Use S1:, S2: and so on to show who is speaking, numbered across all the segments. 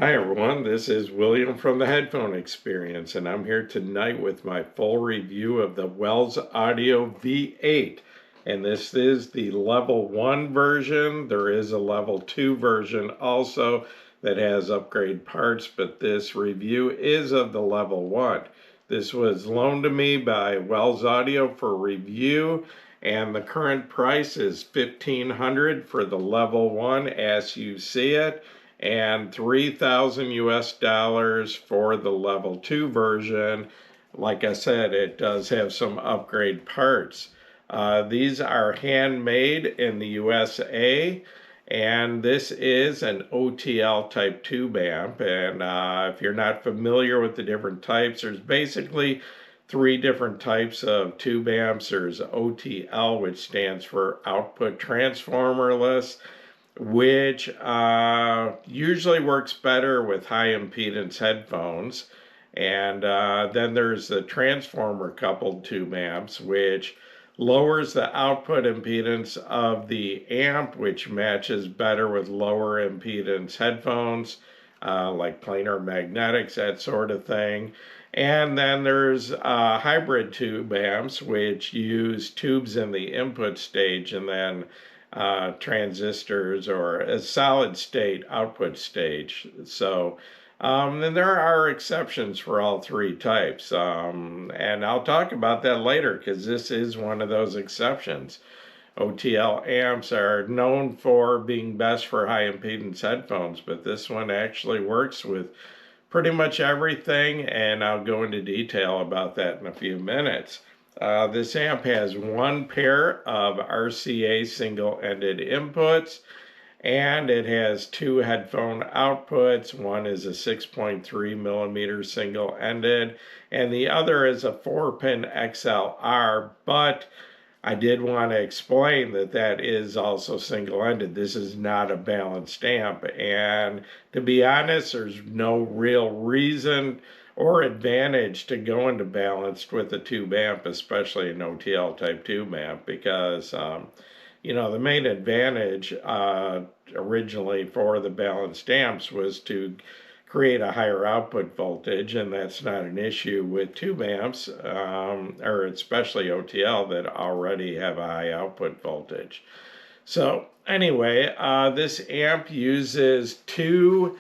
S1: Hi everyone, this is William from the Headphone Experience, and I'm here tonight with my full review of the Wells Audio V8. And this is the level 1 version. There is a level 2 version also that has upgrade parts, but this review is of the level 1. This was loaned to me by Wells Audio for review, and the current price is $1,500 for the level 1 as you see it, and 3,000 US dollars for the level 2 version. Like I said, it does have some upgrade parts. These are handmade in the USA, and this is an OTL type tube amp. And if you're not familiar with the different types, there's basically three different types of tube amps. There's OTL, which stands for output transformerless, which usually works better with high impedance headphones. And then there's the transformer coupled tube amps, which lowers the output impedance of the amp, which matches better with lower impedance headphones, like planar magnetics, that sort of thing. And then there's hybrid tube amps, which use tubes in the input stage and then transistors or a solid state output stage. So, and there are exceptions for all three types. And I'll talk about that later because this is one of those exceptions. OTL amps are known for being best for high impedance headphones, but this one actually works with pretty much everything, and I'll go into detail about that in a few minutes. This amp has one pair of RCA single-ended inputs, and it has two headphone outputs. One is a 6.3 millimeter single-ended, and the other is a 4-pin XLR, but I did want to explain that that is also single-ended. This is not a balanced amp, and to be honest, there's no real reason or advantage to go into balanced with a tube amp, especially an OTL type tube amp, because the main advantage originally for the balanced amps was to create a higher output voltage, and that's not an issue with tube amps, or especially OTL that already have a high output voltage. So anyway, this amp uses two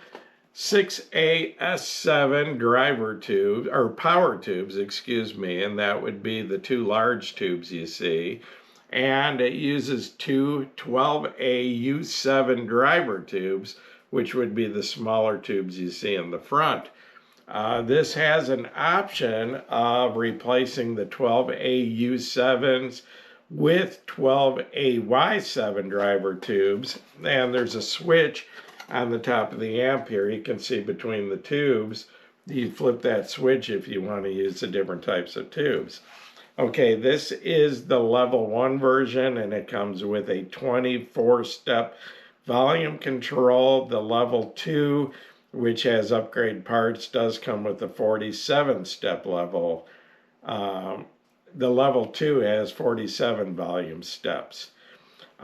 S1: 6AS7 driver tubes, or power tubes, excuse me, and that would be the two large tubes you see. And it uses two 12AU7 driver tubes, which would be the smaller tubes you see in the front. This has an option of replacing the 12AU7s with 12AY7 driver tubes, and there's a switch on the top of the amp here. You can see between the tubes. You flip that switch if you want to use the different types of tubes. Okay, this is the level 1 version, and it comes with a 24-step volume control. The level 2, which has upgrade parts, does come with a 47-step level. The level 2 has 47 volume steps.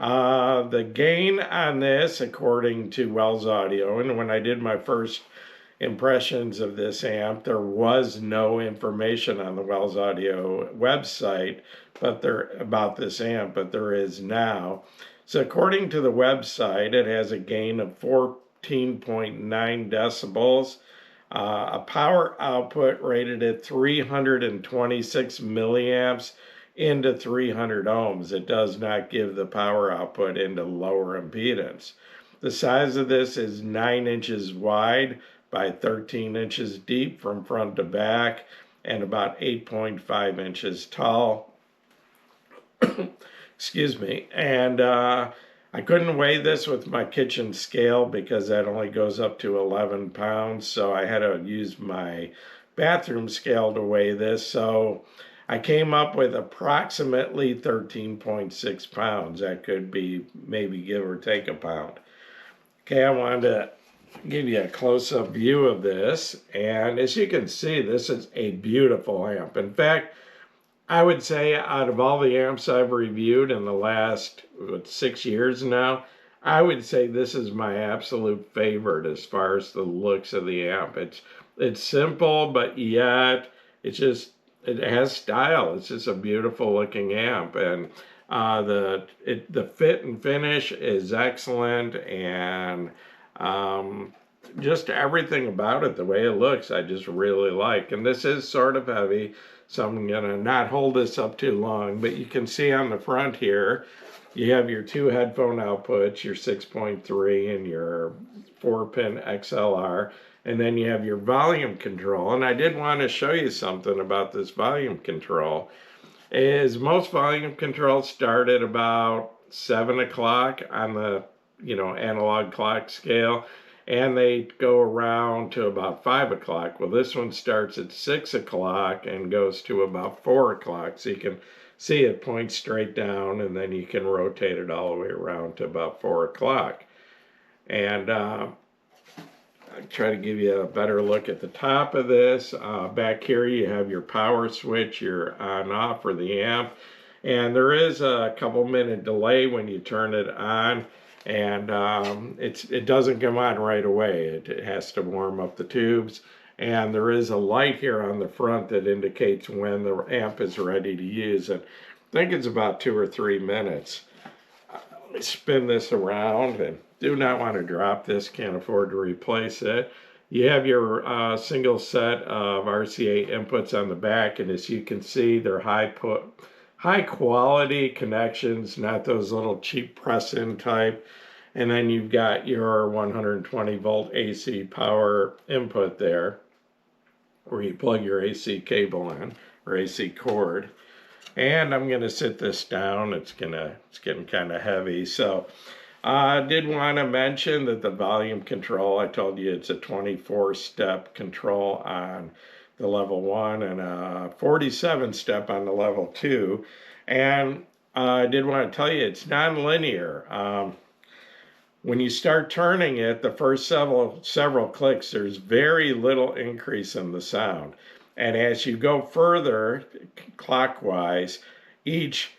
S1: The gain on this, according to Wells Audio, and when I did my first impressions of this amp, there was no information on the Wells Audio website about this amp, but there is now. So according to the website, it has a gain of 14.9 decibels, a power output rated at 326 milliamps into 300 ohms. It does not give the power output into lower impedance. The size of this is 9 inches wide by 13 inches deep from front to back, and about 8.5 inches tall. Excuse me. And I couldn't weigh this with my kitchen scale because that only goes up to 11 pounds, so I had to use my bathroom scale to weigh this. So I came up with approximately 13.6 pounds. That could be maybe give or take a pound. Okay, I wanted to give you a close-up view of this, and as you can see, this is a beautiful amp. In fact, I would say out of all the amps I've reviewed in the last 6 years now, I would say this is my absolute favorite as far as the looks of the amp. It's simple, but yet it has style. It's just a beautiful looking amp, and the fit and finish is excellent, and um, just everything about it, the way it looks, I just really like. And this is sort of heavy, so I'm gonna not hold this up too long, but you can see on the front here, you have your two headphone outputs, your 6.3 and your 4-pin XLR, and then you have your volume control. And I did want to show you something about this volume control. Is most volume controls start at about 7 o'clock on the analog clock scale, and they go around to about 5 o'clock. Well, this one starts at 6 o'clock and goes to about 4 o'clock. So you can see it points straight down, and then you can rotate it all the way around to about 4 o'clock. And I'll try to give you a better look at the top of this. Back here you have your power switch, your on off for the amp. And there is a couple minute delay when you turn it on, and it doesn't come on right away. It has to warm up the tubes. And there is a light here on the front that indicates when the amp is ready to use it. I think it's about 2 or 3 minutes. Let me spin this around, and do not want to drop this, can't afford to replace it. You have your single set of RCA inputs on the back, and as you can see, they're high quality connections, not those little cheap press-in type. And then you've got your 120 volt AC power input there, where you plug your AC cable in, or AC cord. And I'm going to sit this down. It's getting kind of heavy. So I did want to mention that the volume control, I told you it's a 24-step control on the level 1 and a 47-step on the level 2. And I did want to tell you it's non-linear. When you start turning it, the first several clicks, there's very little increase in the sound. And as you go further clockwise, each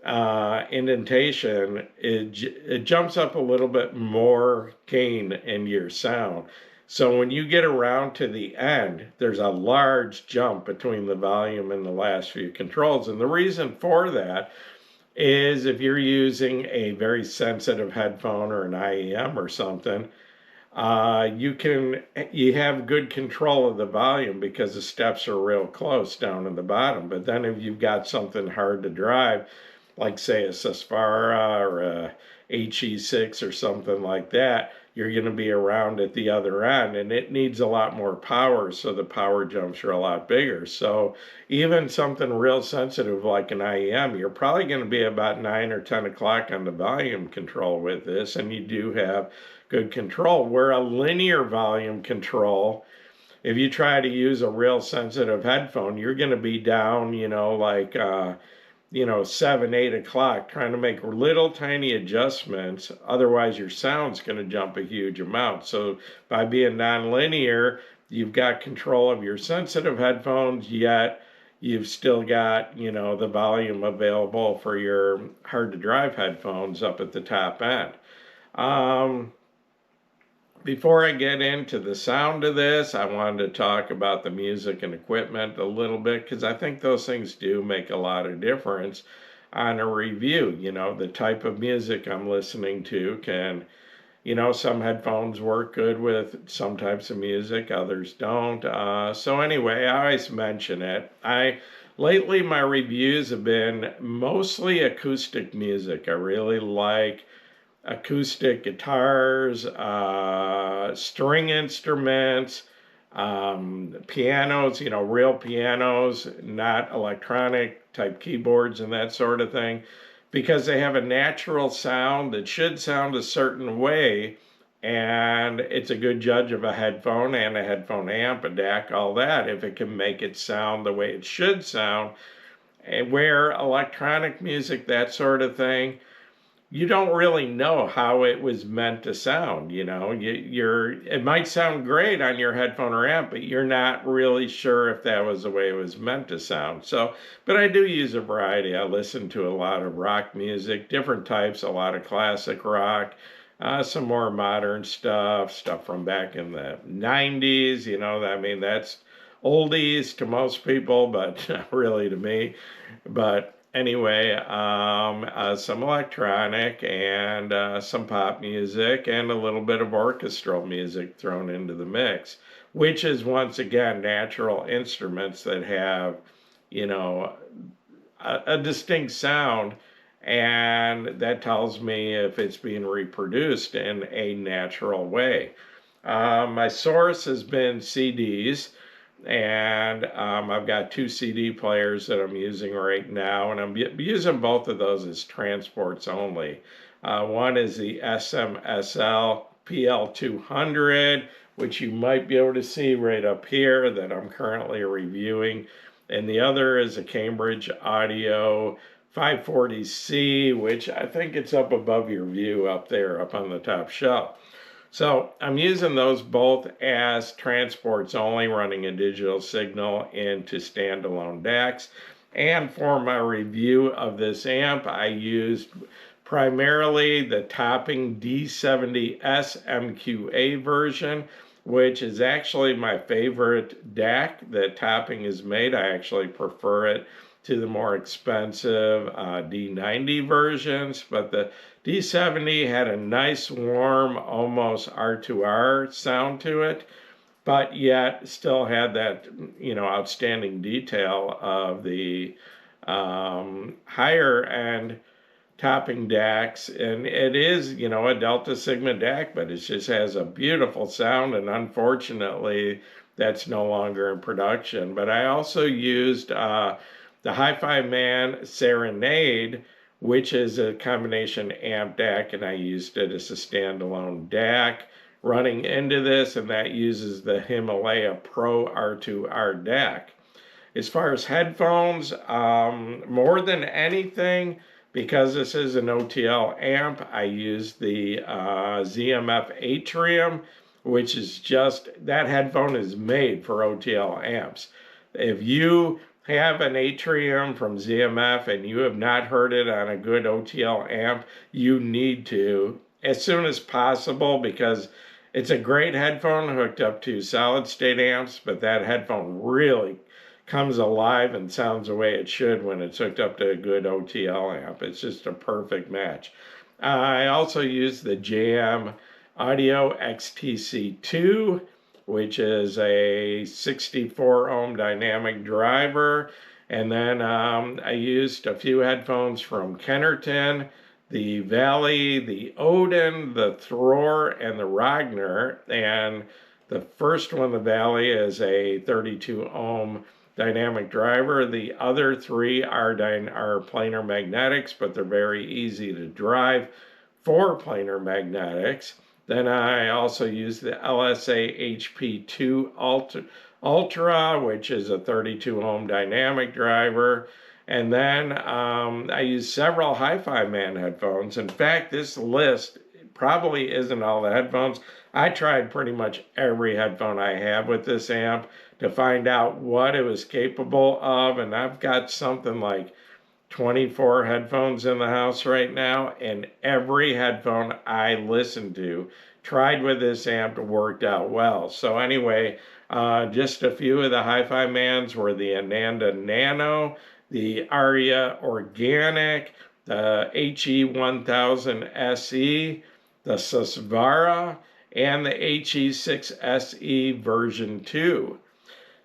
S1: indentation, it jumps up a little bit more gain in your sound. So when you get around to the end, there's a large jump between the volume and the last few controls. And the reason for that is if you're using a very sensitive headphone or an IEM or something, you have good control of the volume because the steps are real close down in the bottom. But then if you've got something hard to drive, like say a Sesfara or a HE6 or something like that, you're going to be around at the other end, and it needs a lot more power, so the power jumps are a lot bigger. So even something real sensitive like an IEM, you're probably going to be about 9 or 10 o'clock on the volume control with this, and you do have good control. Where a linear volume control, if you try to use a real sensitive headphone, you're going to be down, 7, 8 o'clock, trying to make little tiny adjustments. Otherwise, your sound's going to jump a huge amount. So by being nonlinear, you've got control of your sensitive headphones, yet you've still got, the volume available for your hard to drive headphones up at the top end. Before I get into the sound of this, I wanted to talk about the music and equipment a little bit, because I think those things do make a lot of difference on a review. The type of music I'm listening to can, some headphones work good with some types of music, others don't. So anyway, I always mention it. Lately my reviews have been mostly acoustic music. I really like acoustic guitars, string instruments, pianos, real pianos, not electronic type keyboards and that sort of thing, because they have a natural sound that should sound a certain way, and it's a good judge of a headphone and a headphone amp, a DAC, all that, if it can make it sound the way it should sound. And where electronic music, that sort of thing, you don't really know how it was meant to sound. It might sound great on your headphone or amp, but you're not really sure if that was the way it was meant to sound. So, but I do use a variety. I listen to a lot of rock music, different types, a lot of classic rock, some more modern stuff from back in the 90s. I mean, that's oldies to most people, but not really to me. But anyway, some electronic and some pop music and a little bit of orchestral music thrown into the mix, which is once again natural instruments that have, you know, a distinct sound, and that tells me if it's being reproduced in a natural way. My source has been CDs, and I've got two CD players that I'm using right now, and I'm using both of those as transports only. One is the SMSL PL200, which you might be able to see right up here that I'm currently reviewing, and the other is a Cambridge Audio 540C, which I think it's up above your view up there, up on the top shelf. So I'm using those both as transports only, running a digital signal into standalone DACs. And for my review of this amp, I used primarily the Topping D70S MQA version, which is actually my favorite DAC that Topping has made. I actually prefer it to the more expensive D90 versions, but the D70 had a nice, warm, almost R2R sound to it, but yet still had that, outstanding detail of the higher end Topping DACs. And it is, a Delta Sigma DAC, but it just has a beautiful sound, and unfortunately, that's no longer in production. But I also used the Hi-Fi Man Serenade, which is a combination amp DAC, and I used it as a standalone DAC running into this, and that uses the Himalaya Pro R2R DAC. As far as headphones, more than anything, because this is an OTL amp, I use the ZMF Atrium, which is just, that headphone is made for OTL amps. If you have an Atrium from ZMF and you have not heard it on a good OTL amp, you need to as soon as possible, because it's a great headphone hooked up to solid state amps, but that headphone really comes alive and sounds the way it should when it's hooked up to a good OTL amp. It's just a perfect match. I also use the JM Audio XTC2, which is a 64 ohm dynamic driver. And then I used a few headphones from Kennerton, the Valley, the Odin, the Thror, and the Ragnar. And the first one, the Valley, is a 32 ohm dynamic driver. The other three are planar magnetics, but they're very easy to drive for planar magnetics. Then I also use the LSA HP2 Ultra, which is a 32 ohm dynamic driver. And then I use several Hi-Fi Man headphones. In fact, this list probably isn't all the headphones. I tried pretty much every headphone I have with this amp to find out what it was capable of, and I've got something like 24 headphones in the house right now, and every headphone I listened to tried with this amp worked out well. So anyway, just a few of the Hi-Fi Mans were the Ananda Nano, the Aria Organic, the HE1000 SE, the Susvara, and the HE6 SE version 2.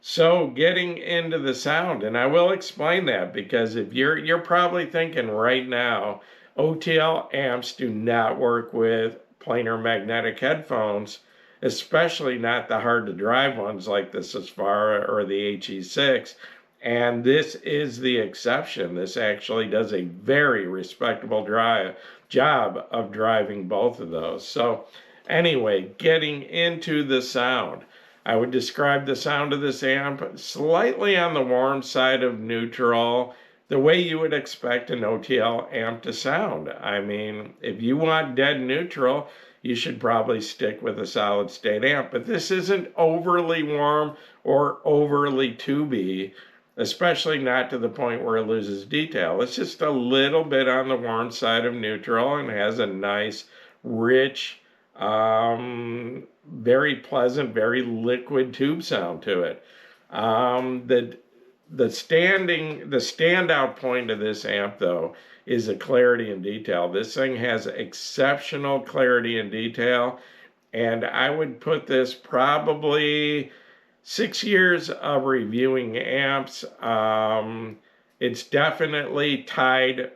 S1: So getting into the sound, and I will explain that, because if you're probably thinking right now, OTL amps do not work with planar magnetic headphones, especially not the hard to drive ones like the Susvara or the HE6. And this is the exception. This actually does a very respectable job of driving both of those. So anyway, getting into the sound. I would describe the sound of this amp slightly on the warm side of neutral, the way you would expect an OTL amp to sound. I mean, if you want dead neutral, you should probably stick with a solid state amp. But this isn't overly warm or overly tubey, especially not to the point where it loses detail. It's just a little bit on the warm side of neutral and has a nice rich, very pleasant, very liquid tube sound to it. The standout point of this amp though is the clarity and detail. This thing has exceptional clarity and detail, and I would put this probably 6 years of reviewing amps. It's definitely tied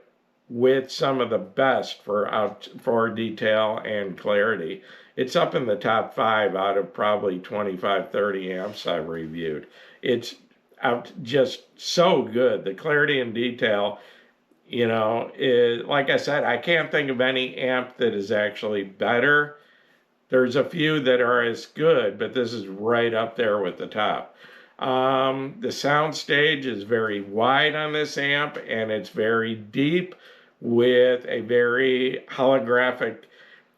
S1: with some of the best for detail and clarity. It's up in the top 5 out of probably 25, 30 amps I've reviewed. It's just so good. The clarity and detail, like I said, I can't think of any amp that is actually better. There's a few that are as good, but this is right up there with the top. The sound stage is very wide on this amp, and it's very deep with a very holographic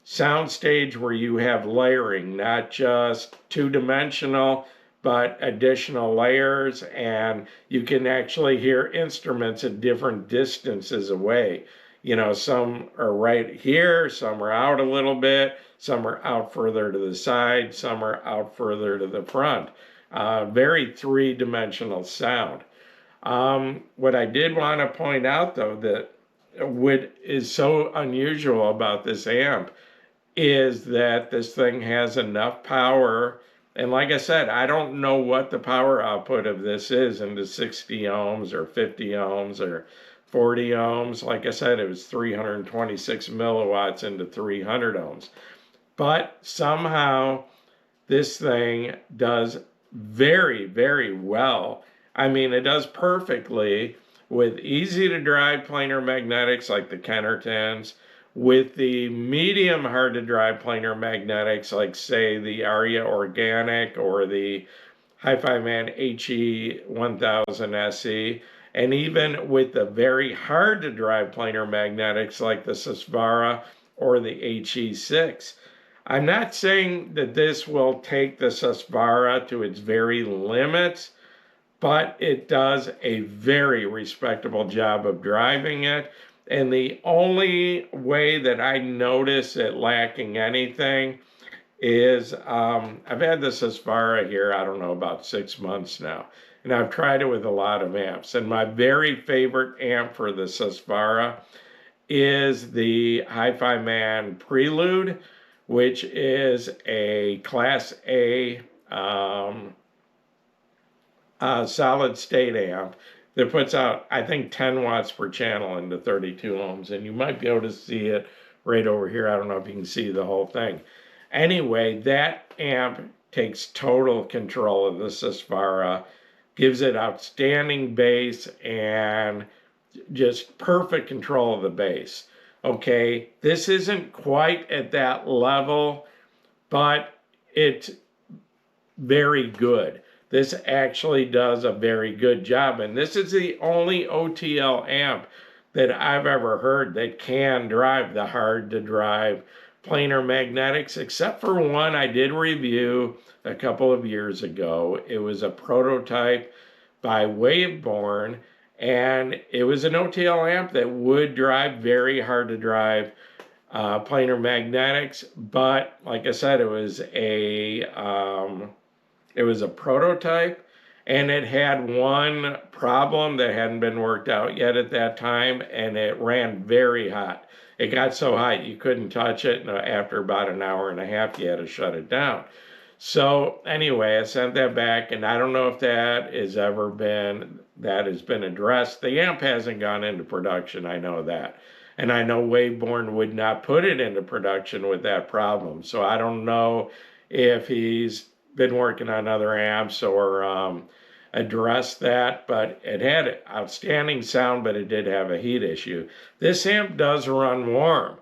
S1: sound stage where you have layering, not just two-dimensional, but additional layers, and you can actually hear instruments at different distances away. Some are right here, some are out a little bit, some are out further to the side, some are out further to the front. Very three-dimensional sound. What I did want to point out, though, that what is so unusual about this amp is that this thing has enough power. And like I said, I don't know what the power output of this is into 60 ohms or 50 ohms or 40 ohms. Like I said, it was 326 milliwatts into 300 ohms. But somehow this thing does very, very well. I mean, it does perfectly with easy to drive planar magnetics like the Kennertons, with the medium hard to drive planar magnetics like, say, the Aria Organic or the Hi-Fi Man HE1000 SE, and even with the very hard to drive planar magnetics like the Susvara or the HE6. I'm not saying that this will take the Susvara to its very limits, but it does a very respectable job of driving it. And the only way that I notice it lacking anything is I've had the Susvara here, I don't know, about 6 months now. And I've tried it with a lot of amps. And my very favorite amp for the Susvara is the Hi-Fi Man Prelude, which is a Class A solid state amp that puts out, I think, 10 watts per channel into 32 ohms. And you might be able to see it right over here. I don't know if you can see the whole thing. Anyway, that amp takes total control of the Susvara, gives it outstanding bass and just perfect control of the bass. Okay, this isn't quite at that level, but it's very good. This actually does a very good job, and this is the only OTL amp that I've ever heard that can drive the hard to drive planar magnetics, except for one I did review a couple of years ago. It was a prototype by Waveborn, and it was an OTL amp that would drive very hard to drive planar magnetics, but like I said, it was a prototype, and it had one problem that hadn't been worked out yet at that time, and it ran very hot. It got so hot you couldn't touch it, and after about an hour and a half, you had to shut it down. So anyway, I sent that back, and I don't know if that has been addressed. The amp hasn't gone into production, I know that. And I know Waveborn would not put it into production with that problem. So I don't know if he's been working on other amps or addressed that, but it had outstanding sound, but it did have a heat issue. This amp does run warm.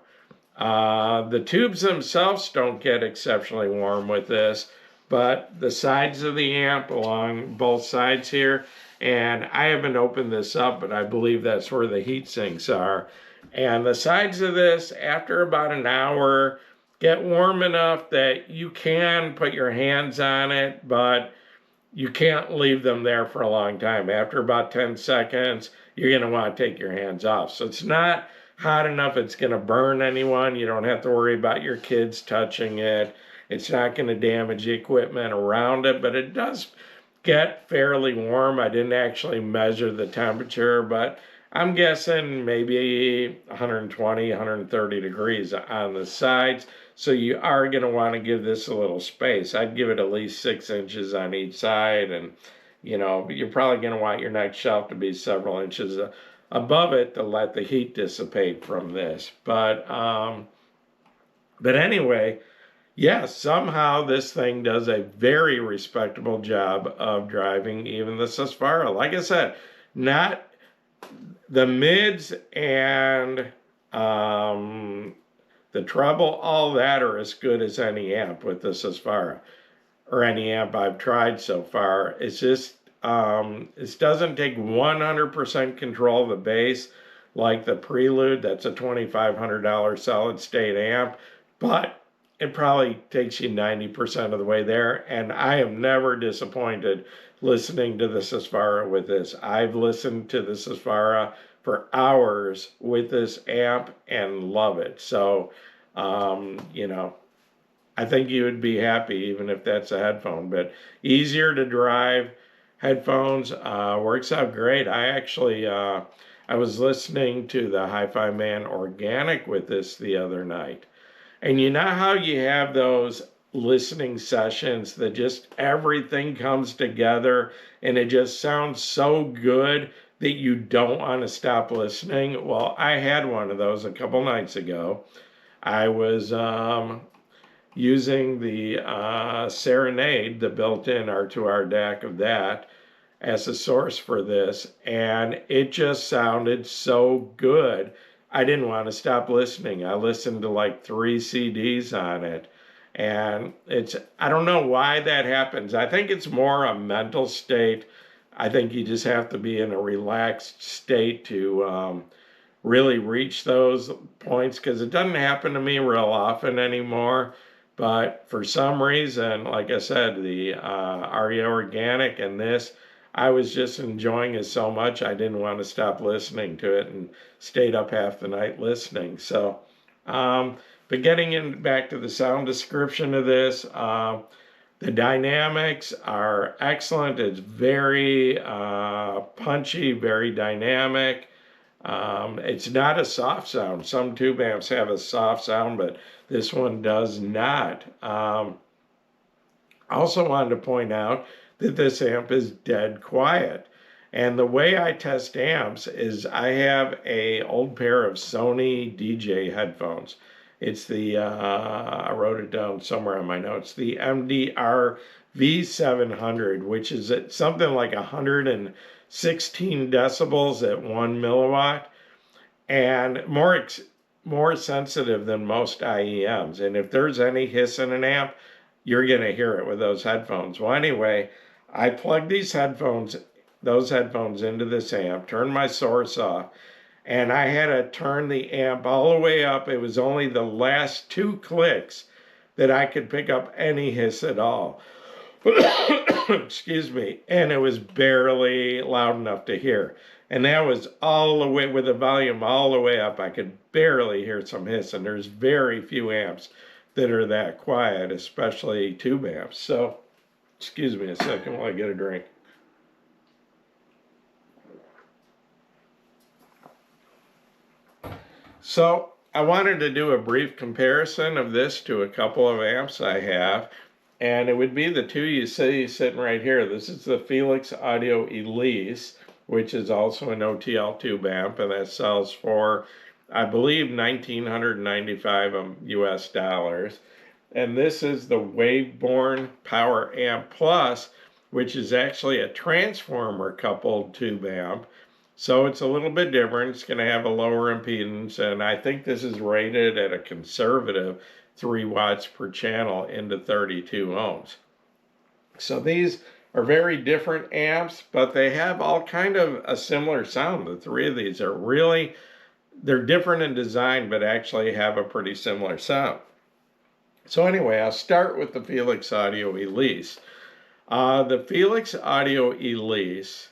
S1: The tubes themselves don't get exceptionally warm with this, but the sides of the amp along both sides here, and I haven't opened this up, but I believe that's where the heat sinks are. And the sides of this, after about an hour, get warm enough that you can put your hands on it, but you can't leave them there for a long time. After about 10 seconds, you're going to want to take your hands off. So it's not hot enough it's going to burn anyone. You don't have to worry about your kids touching it. It's not going to damage the equipment around it, but it does get fairly warm. I didn't actually measure the temperature, but I'm guessing maybe 120, 130 degrees on the sides. So you are going to want to give this a little space. I'd give it at least 6 inches on each side, and you're probably going to want your next shelf to be several inches above it to let the heat dissipate from this. But anyway, yeah, somehow this thing does a very respectable job of driving even the Susvara. Like I said, not the mids and the treble, all that are as good as any amp with the Susvara, or any amp I've tried so far. It's just, it doesn't take 100% control of the bass like the Prelude. That's a $2,500 solid state amp, but it probably takes you 90% of the way there. And I am never disappointed listening to the Susvara with this. I've listened to the Susvara for hours with this amp and love it. So, I think you would be happy even if that's a headphone, but easier to drive headphones, works out great. I actually, I was listening to the Hi-Fi Man Organic with this the other night. And you know how you have those listening sessions that just everything comes together and it just sounds so good that you don't want to stop listening? Well, I had one of those a couple nights ago. I was using the Serenade, the built-in R2R DAC of that, as a source for this, and it just sounded so good. I didn't want to stop listening. I listened to like 3 CDs on it, and I don't know why that happens. I think it's more a mental state. I think you just have to be in a relaxed state to really reach those points, because it doesn't happen to me real often anymore. But for some reason, like I said, the Aria Organic and this, I was just enjoying it so much I didn't want to stop listening to it and stayed up half the night listening. So, but getting back to the sound description of this, the dynamics are excellent. It's very punchy, very dynamic. It's not a soft sound. Some tube amps have a soft sound, but this one does not. I also wanted to point out that this amp is dead quiet. And the way I test amps is I have a old pair of Sony DJ headphones. It's the, I wrote it down somewhere on my notes, the MDR V700, which is at something like 116 decibels at 1 milliwatt, and more sensitive than most IEMs. And if there's any hiss in an amp, you're going to hear it with those headphones. Well, anyway, I plugged those headphones into this amp, turned my source off, and I had to turn the amp all the way up. It was only the last 2 clicks that I could pick up any hiss at all. Excuse me. And it was barely loud enough to hear. And that was all the way, with the volume all the way up. I could barely hear some hiss. And there's very few amps that are that quiet, especially tube amps. So, excuse me a second while I get a drink. So, I wanted to do a brief comparison of this to a couple of amps I have. And it would be the two you see sitting right here. This is the Felix Audio Elise, which is also an OTL tube amp, and that sells for, I believe, $1,995 US dollars. And this is the Waveborn Power Amp Plus, which is actually a transformer coupled tube amp. So it's a little bit different. It's going to have a lower impedance, and I think this is rated at a conservative 3 watts per channel into 32 ohms. So these are very different amps, but they have all kind of a similar sound. The 3 of these are really, they're different in design, but actually have a pretty similar sound. So anyway, I'll start with the Felix Audio Elise. The Felix Audio Elise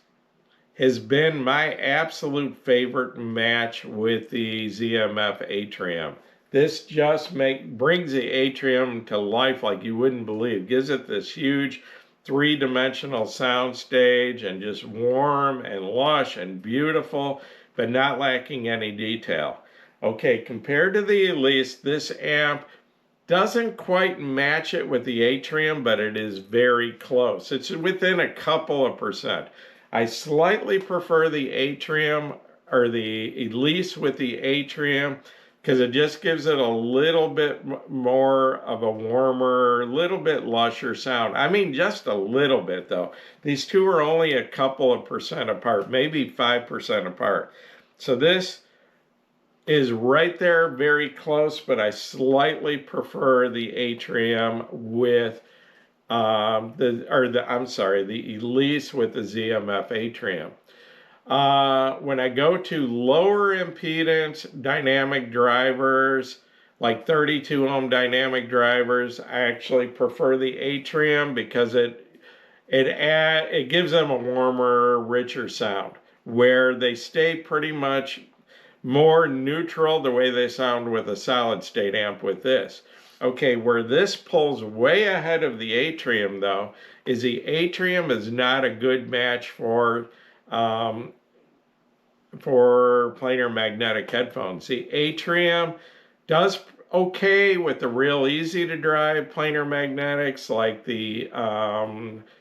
S1: has been my absolute favorite match with the ZMF Atrium. This just brings the Atrium to life like you wouldn't believe. Gives it this huge three-dimensional sound stage and just warm and lush and beautiful, but not lacking any detail. Okay, compared to the Elise, this amp doesn't quite match it with the Atrium, but it is very close. It's within a couple of percent. I slightly prefer the Atrium or the Elise with the Atrium because it just gives it a little bit more of a warmer, little bit lusher sound. I mean, just a little bit though. These two are only a couple of percent apart, maybe 5% apart. So this is right there, very close, but I slightly prefer the Atrium with the Elise with the ZMF Atrium. When I go to lower impedance dynamic drivers, like 32 ohm dynamic drivers, I actually prefer the Atrium because it gives them a warmer, richer sound, where they stay pretty much more neutral the way they sound with a solid state amp with this. Okay, where this pulls way ahead of the Atrium though, is the Atrium is not a good match for planar magnetic headphones. The Atrium does okay with the real easy to drive planar magnetics like the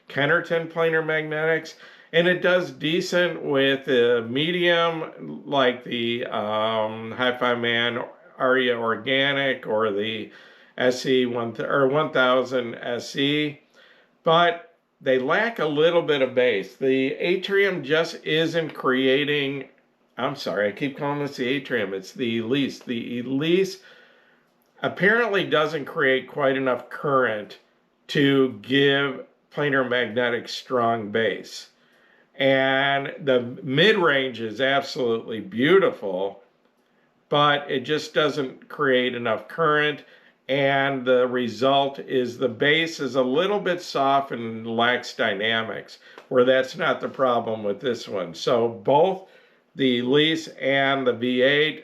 S1: Kennerton planar magnetics, and it does decent with the medium like the Hi-Fi Man Aria Organic or the SE 1000 SE, but they lack a little bit of bass. The Atrium just isn't creating, I'm sorry, I keep calling this the Atrium, it's the Elise. The Elise apparently doesn't create quite enough current to give planar magnetic strong bass. And the mid-range is absolutely beautiful, but it just doesn't create enough current, and the result is the bass is a little bit soft and lacks dynamics, where that's not the problem with this one. So both the Elise and the V8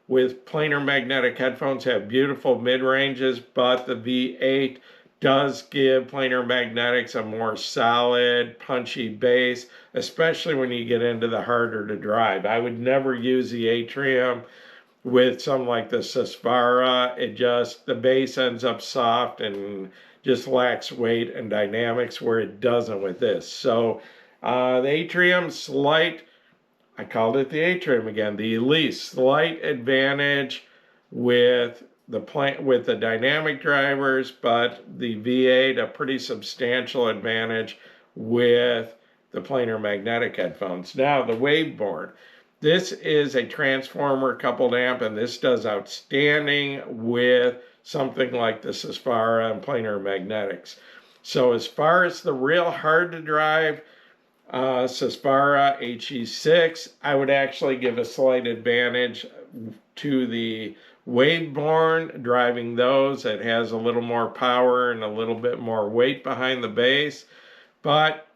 S1: with planar magnetic headphones have beautiful mid-ranges, but the V8 does give planar magnetics a more solid, punchy bass, especially when you get into the harder to drive. I would never use the Atrium with something like the Susvara. The bass ends up soft and just lacks weight and dynamics, where it doesn't with this. So the Atrium, I called it the Atrium again, the Elise, slight advantage with the dynamic drivers, but the V8 a pretty substantial advantage with the planar magnetic headphones. Now the Waveborn. This is a transformer coupled amp, and this does outstanding with something like the Susvara and planar magnetics. So as far as the real hard to drive Susvara HE6, I would actually give a slight advantage to the Waveborn. Driving those, it has a little more power and a little bit more weight behind the bass, but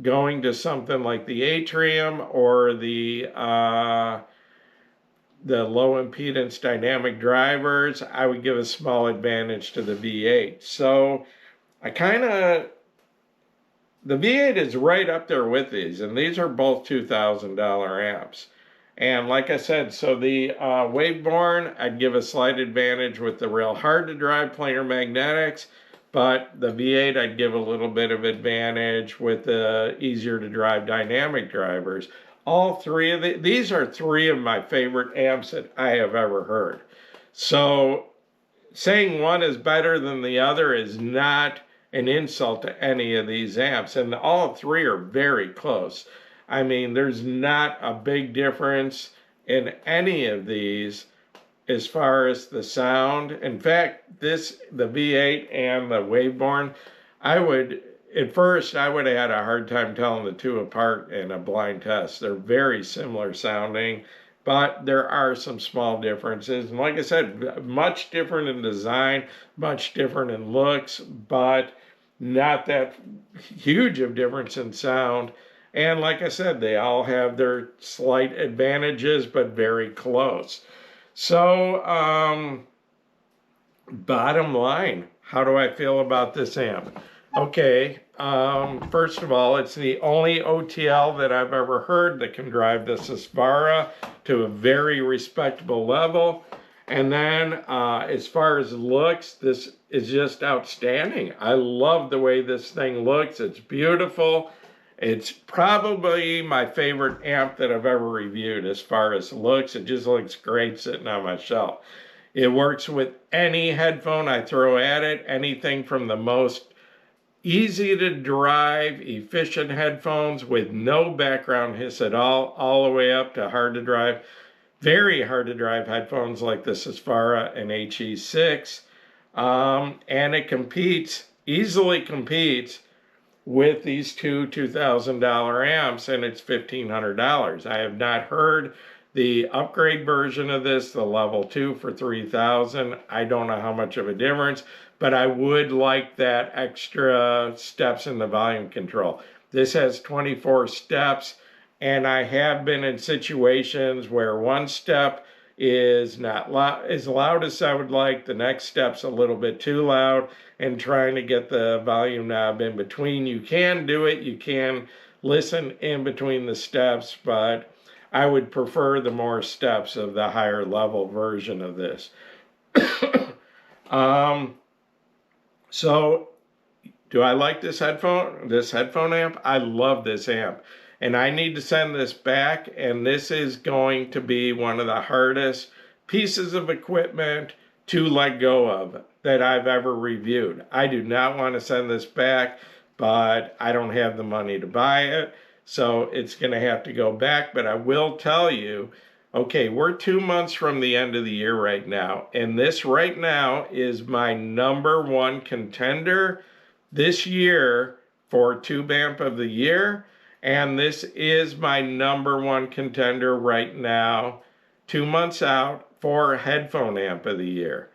S1: going to something like the Atrium or the low impedance dynamic drivers, I would give a small advantage to the V8. So the V8 is right up there with these, and these are both $2,000 amps. And like I said, so the Waveborn, I'd give a slight advantage with the real hard to drive planar magnetics, but the V8 I'd give a little bit of advantage with the easier to drive dynamic drivers. All three of these are three of my favorite amps that I have ever heard. So saying one is better than the other is not an insult to any of these amps, and all three are very close. I mean, there's not a big difference in any of these as far as the sound. In fact, the V8 and the Waveborn, at first I would have had a hard time telling the two apart in a blind test. They're very similar sounding, but there are some small differences. And like I said, much different in design, much different in looks, but not that huge of difference in sound. And like I said, they all have their slight advantages, but very close. So, bottom line, how do I feel about this amp? Okay, first of all, it's the only OTL that I've ever heard that can drive the Susvara to a very respectable level. And then as far as looks, this is just outstanding. I love the way this thing looks. It's beautiful. It's probably my favorite amp that I've ever reviewed as far as looks. It just looks great sitting on my shelf. It works with any headphone I throw at it, anything from the most easy to drive, efficient headphones with no background hiss at all the way up to hard to drive, very hard to drive headphones like the Susvara and HE6. And it easily competes with these two $2,000 amps, and it's $1,500. I have not heard the upgrade version of this, the level 2 for $3,000. I don't know how much of a difference, but I would like that extra steps in the volume control. This has 24 steps, and I have been in situations where one step is not as loud as I would like, the next step's a little bit too loud, and trying to get the volume knob in between. You can do it, you can listen in between the steps, but I would prefer the more steps of the higher level version of this. So do I like this headphone amp? I love this amp. And I need to send this back, and this is going to be one of the hardest pieces of equipment to let go of that I've ever reviewed. I do not want to send this back, but I don't have the money to buy it, so it's going to have to go back. But I will tell you, okay, we're 2 months from the end of the year right now, and this right now is my #1 contender this year for Tube Amp of the Year. And this is my #1 contender right now, 2 months out, for Headphone Amp of the Year.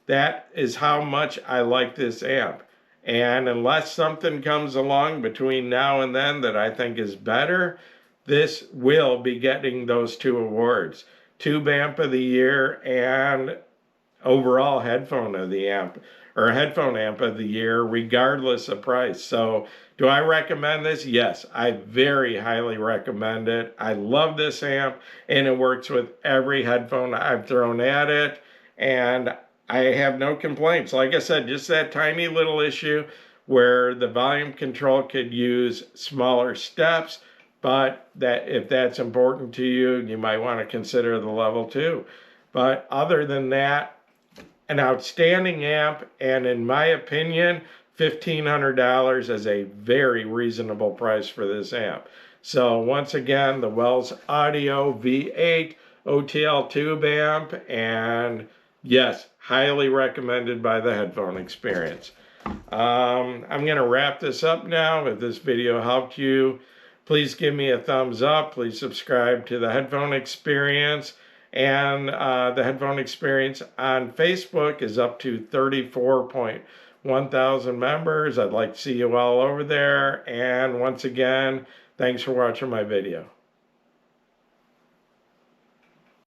S1: That is how much I like this amp. And unless something comes along between now and then that I think is better, this will be getting those 2 awards. Tube Amp of the Year and overall Headphone of the Amp, or Headphone Amp of the Year, regardless of price. So do I recommend this? Yes, I very highly recommend it. I love this amp, and it works with every headphone I've thrown at it, and I have no complaints. Like I said, just that tiny little issue where the volume control could use smaller steps, but that if that's important to you, you might want to consider the level 2. But other than that, an outstanding amp, and in my opinion, $1,500 is a very reasonable price for this amp. So once again, the Wells Audio V8 OTL tube amp, and yes, highly recommended by the Headphone Experience. I'm going to wrap this up now. If this video helped you, please give me a thumbs up. Please subscribe to the Headphone Experience. And the Headphone Experience on Facebook is up to 34.1 thousand members. I'd like to see you all over there. And once again, thanks for watching my video.